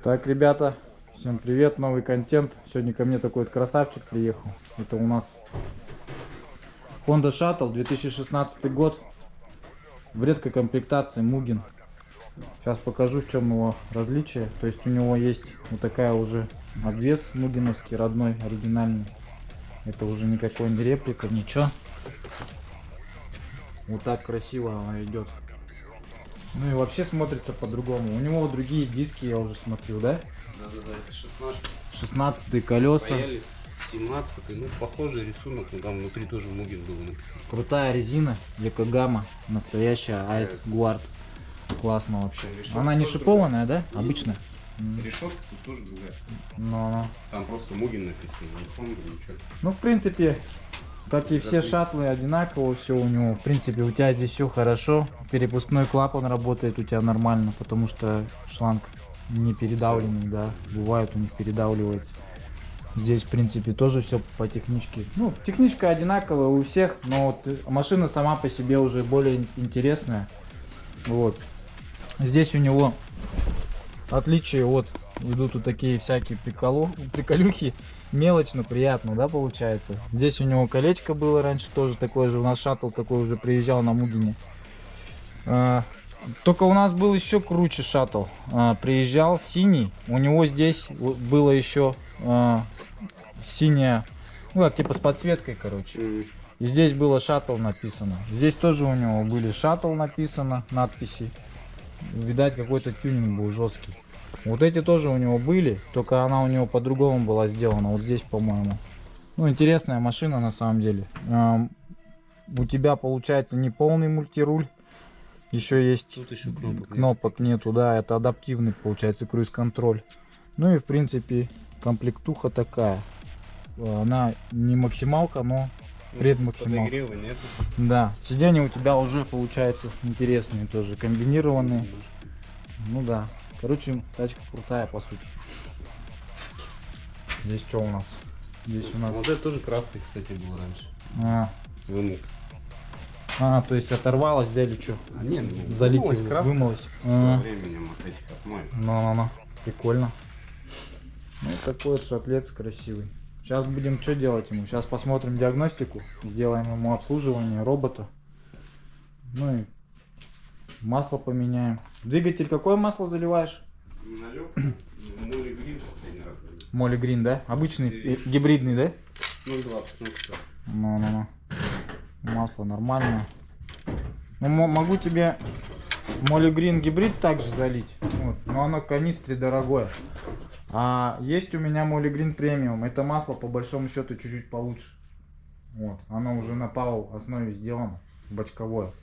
Так, ребята, всем привет, новый контент. Сегодня ко мне такой вот красавчик приехал. Это у нас Honda Shuttle, 2016 год, в редкой комплектации Mugen. Сейчас покажу, в чем его различие. То есть у него есть вот такая уже обвес мугеновский, родной, оригинальный. Это уже никакой не реплика, ничего. Вот так красиво она идет. Ну и вообще смотрится по-другому. У него другие диски, я уже смотрю, да? Да, это 16. 16 колеса. Стояли 17, ну похожий рисунок, но там внутри тоже Mugen было написано. Крутая резина, Yokohama, настоящая Ice Guard. Классно вообще. Решетка Она не тоже шипованная, да? другая. Обычная? Решетка тут тоже другая. Но. Там просто Mugen написано, не Honda, ничего. Ну, в принципе, как и все шаттлы, одинаково все у него. В принципе, у тебя здесь все хорошо. Перепускной клапан работает у тебя нормально, потому что шланг не передавленный, да. Бывает у них передавливается. Здесь, в принципе, тоже все по техничке. Ну, техничка одинаковая у всех, но вот машина сама по себе уже более интересная. Вот. Здесь у него отличие, вот, идут вот такие всякие приколюхи. Мелочно, приятно, да, получается. Здесь у него колечко было раньше тоже такое же. У нас шаттл такой уже приезжал на Мугене. Только у нас был еще круче шаттл. Приезжал синий. У него здесь было еще синяя, ну, типа с подсветкой, короче. И здесь было шаттл написано. Здесь тоже у него были шаттл написано, надписи. Видать, какой-то тюнинг был жесткий. Вот эти тоже у него были, только она у него по-другому была сделана. Вот здесь, по-моему. Ну, интересная машина на самом деле. У тебя получается не полный мультируль. Еще есть Тут еще кнопок нету, да, это адаптивный получается круиз-контроль. Ну и в принципе комплектуха такая. Она не максималка, но предмаксималка. Подогрева нету. Да, сиденья у тебя уже получается интересные тоже, комбинированные. Ну да, короче, тачка крутая по сути. Здесь что у нас? Здесь у нас... Вот это тоже красный, кстати, был раньше. Вымылся. То есть оторвалась, да, или что? Не, залить вымылась. Со временем от этих отмоек. Ну, прикольно. Ну, такой вот шатлец красивый. Сейчас будем что делать ему? Сейчас посмотрим диагностику, сделаем ему обслуживание робота. Ну и масло поменяем. Двигатель какое масло заливаешь? Моли Грин последний раз. Моли Грин, да? Обычный гибридный, да? 0,20. Ну. Масло нормальное. Ну, могу тебе Моли Грин гибрид также залить. Вот. Но оно в канистре дорогое. А есть у меня Моли Грин премиум. Это масло по большому счету чуть-чуть получше. Вот. Оно уже на ПАО основе сделано. Бочковое.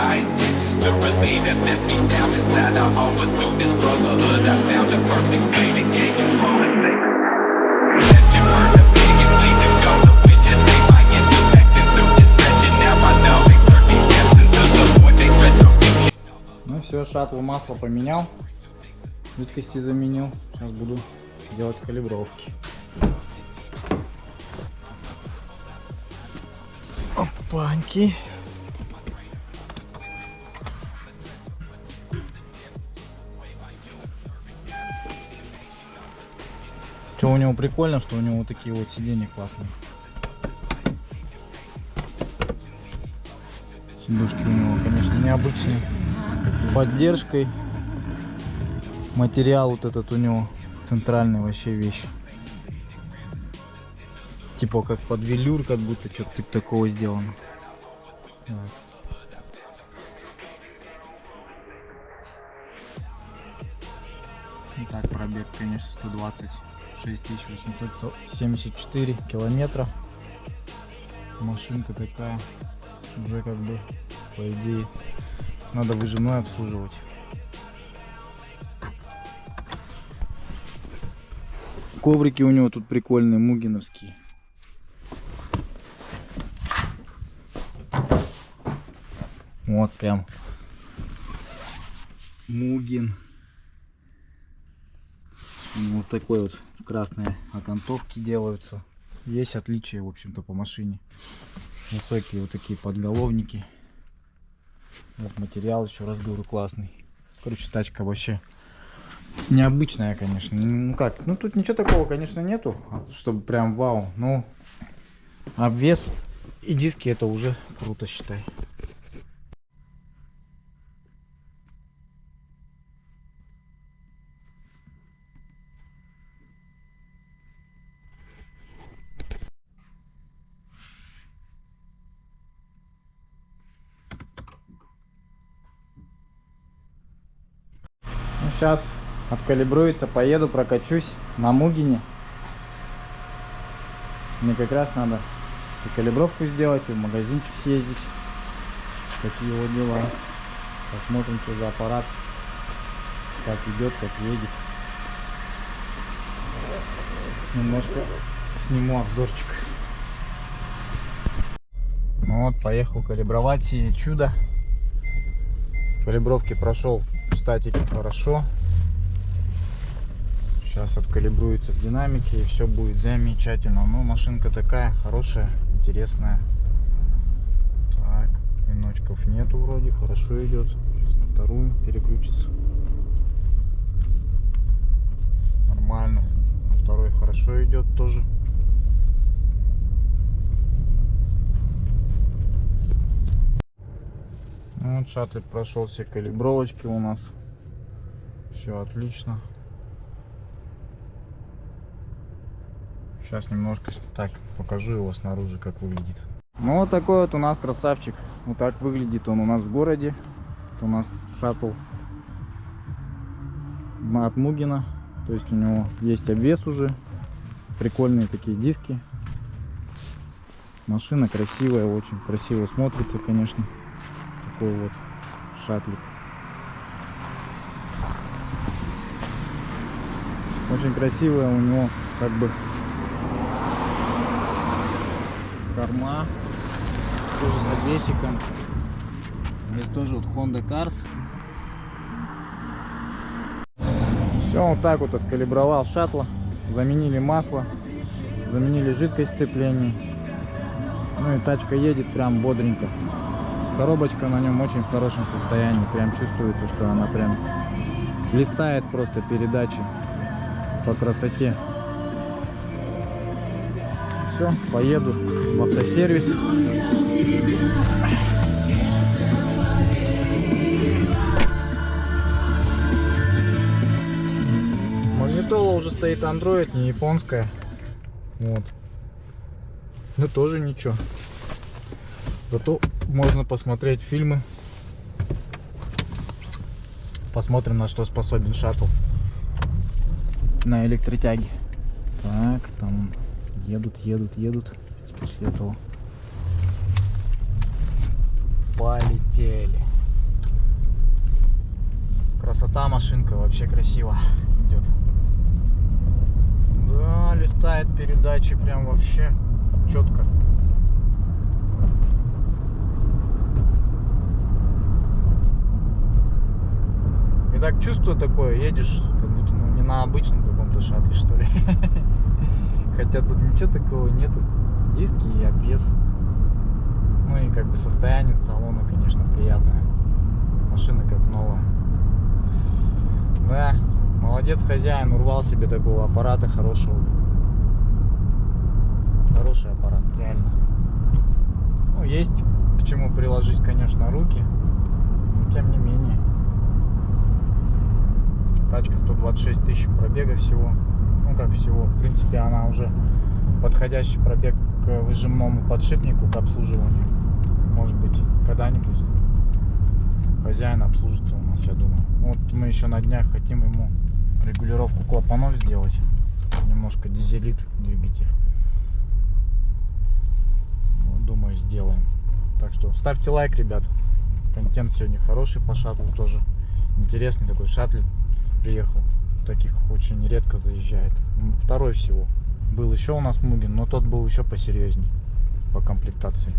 right intentions to relieve that left me down inside. I overthrew this brotherhood. I found a perfect way to gain control and save it. Let me burn the pig and bleed the ghost. We just say my intellect and through this stretching. Now I know they turn these steps into the point they retribution. Ну все, шаттл масло поменял, жидкости заменил. Сейчас буду делать калибровки. Опаньки. Что у него прикольно, что у него вот такие вот сиденья классные. Сидушки у него, конечно, необычные. Поддержкой. Материал вот этот у него центральный вообще вещь. Типа как под велюр, как будто что-то типа такого сделано. Вот. Итак, пробег, конечно, 126 874 километра. Машинка такая, уже как бы, по идее, надо выжимной обслуживать. Коврики у него тут прикольные, мугиновские. Вот прям Мугин. Вот такой вот красные окантовки делаются. Есть отличия, в общем-то, по машине. Высокие вот такие подголовники. Вот материал, еще раз говорю, классный. Короче, тачка вообще необычная, конечно. Ну как, ну тут ничего такого, конечно, нету, чтобы прям вау. Ну, обвес и диски — это уже круто, считай. Сейчас откалибруется, поеду, прокачусь на Мугине. Мне как раз надо и калибровку сделать, и в магазинчик съездить. Такие вот дела. Посмотрим, что за аппарат, как идет, как едет. Немножко сниму обзорчик. Ну вот, поехал калибровать сие чудо. Калибровки прошел, кстати, хорошо. Сейчас откалибруется в динамике, и все будет замечательно. Ну, машинка такая хорошая, интересная. Так, пиночков нету вроде, хорошо идет. Сейчас на вторую переключится. Нормально. На второй хорошо идет тоже. Вот шаттлик прошел все калибровочки у нас. Все отлично. Сейчас немножко так покажу его снаружи, как выглядит. Ну вот такой вот у нас красавчик. Вот так выглядит он у нас в городе. Это у нас шаттл от Мугина. То есть у него есть обвес уже. Прикольные такие диски. Машина красивая, очень красиво смотрится, конечно. Такой вот шаттлик. Очень красивая у него как бы корма, тоже с обвесиком. Здесь тоже вот Honda Cars. Все, вот так вот откалибровал шаттла. Заменили масло, заменили жидкость сцепления. Ну и тачка едет прям бодренько. Коробочка на нем очень в хорошем состоянии. Прям чувствуется, что она прям листает просто передачи по красоте. Все, поеду в автосервис. Магнитола уже стоит Android, не японская. Вот. Ну тоже ничего. Зато можно посмотреть фильмы. Посмотрим, на что способен шаттл на электротяге. Так, там едут. Сейчас после этого полетели. красота, машинка, вообще красиво идет. Да, листает передачи прям вообще четко. И так чувство такое, едешь, как будто не на обычном каком-то шаттле, что ли. Хотя тут ничего такого нету. Диски и обвес. Ну и как бы состояние салона, конечно, приятное. Машина как новая. Да, молодец хозяин, урвал себе такого аппарата хорошего. Хороший аппарат, реально. Ну, есть к чему приложить, конечно, руки. Но тем не менее. Тачка 126 тысяч пробега всего. Ну как всего, в принципе она уже подходящий пробег к выжимному подшипнику, к обслуживанию. Может быть когда-нибудь хозяин обслужится у нас, я думаю. Вот мы еще на днях хотим ему регулировку клапанов сделать. Немножко дизелит двигатель. Ну, думаю, сделаем. Так что ставьте лайк, ребят. Контент сегодня хороший по шаттлу тоже. Интересный такой шаттл приехал. Таких очень редко заезжает. Второй всего. Был еще у нас Мугин, но тот был еще посерьезней по комплектации.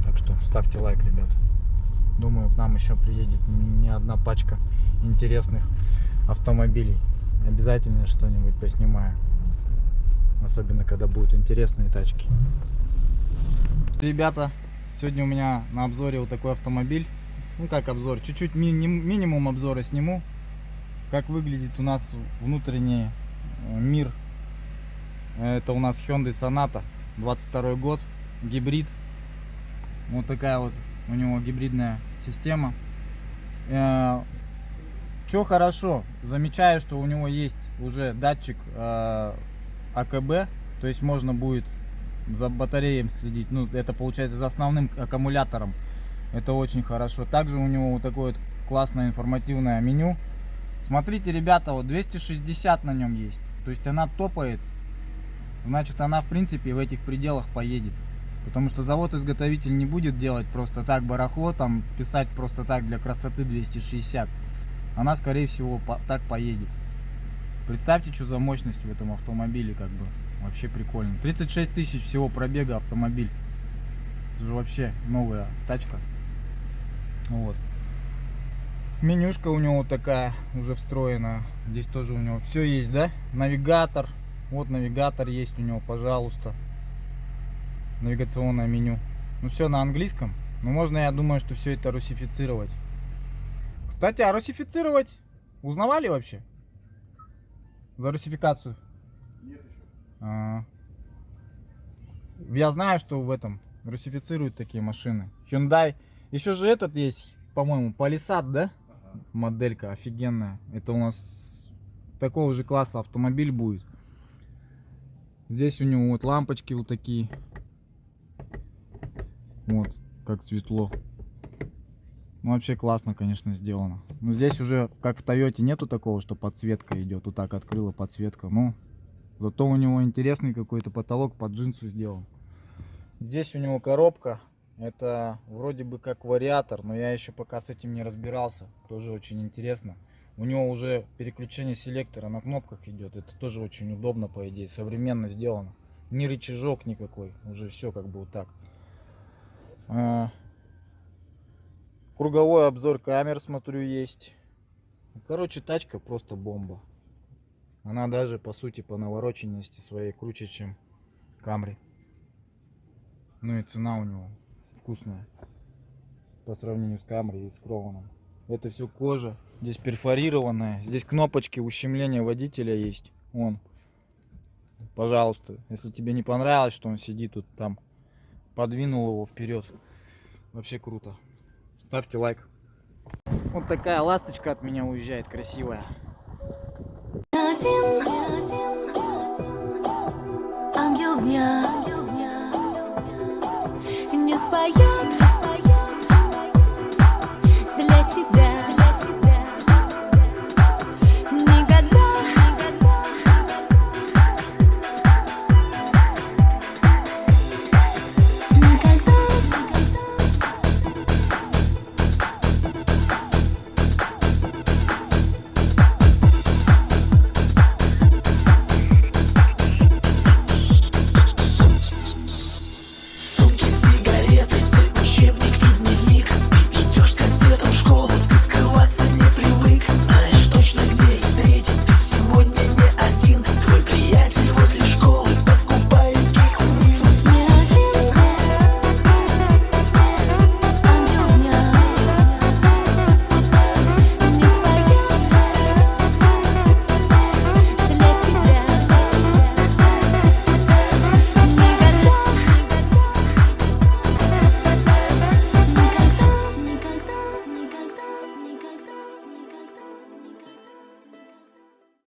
Так что ставьте лайк, ребят. Думаю, к нам еще приедет не одна пачка интересных автомобилей. Обязательно что-нибудь поснимаю. Особенно, когда будут интересные тачки. Ребята, сегодня у меня на обзоре вот такой автомобиль. Ну как обзор, чуть-чуть минимум обзора сниму. Как выглядит у нас внутренний мир. Это у нас Hyundai Sonata, 22 год, гибрид. Вот такая вот у него гибридная система. Что хорошо, замечаю, что у него есть уже датчик АКБ, то есть можно будет за батареей следить. Ну, это получается за основным аккумулятором. Это очень хорошо. Также у него вот такое вот классное информативное меню. Смотрите, ребята, вот 260 на нем есть. То есть она топает. Значит, она в принципе в этих пределах поедет. Потому что завод-изготовитель не будет делать просто так барахло, там писать просто так для красоты 260. Она, скорее всего, так поедет. Представьте, что за мощность в этом автомобиле, как бы. Вообще прикольно. 36 тысяч всего пробега автомобиль. Это же вообще новая тачка. Вот. Менюшка у него такая уже встроена. Здесь тоже у него все есть, да? Навигатор. Вот навигатор есть у него, пожалуйста. Навигационное меню. Ну все на английском. Но можно, я думаю, что все это русифицировать. Кстати, а русифицировать узнавали вообще? За русификацию? Нет еще. Я знаю, что в этом русифицируют такие машины. Hyundai. Еще же этот есть, по-моему, Palisade, да? Ага. Моделька офигенная. Это у нас такого же класса автомобиль будет. Здесь у него вот лампочки вот такие. Вот, как светло. Ну, вообще классно, конечно, сделано. Но здесь уже, как в Тойоте, нету такого, что подсветка идет. Вот так открыла подсветка. Ну, зато у него интересный какой-то потолок под джинсу сделан. Здесь у него коробка. Это вроде бы как вариатор, но я еще пока с этим не разбирался. Тоже очень интересно. У него уже переключение селектора на кнопках идет. Это тоже очень удобно, по идее. Современно сделано. Ни рычажок никакой. Уже все как бы вот так. Круговой обзор камер, смотрю, есть. Короче, тачка просто бомба. Она даже, по сути, по навороченности своей круче, чем Camry. Ну и цена у него вкусная по сравнению с Camry и с Крованом. Это все кожа. Здесь перфорированная. Здесь кнопочки ущемления водителя есть. Вон. Пожалуйста, если тебе не понравилось, что он сидит тут, там подвинул его вперед. Вообще круто. Ставьте лайк. Вот такая ласточка от меня уезжает, красивая. Ангел дня, не споя.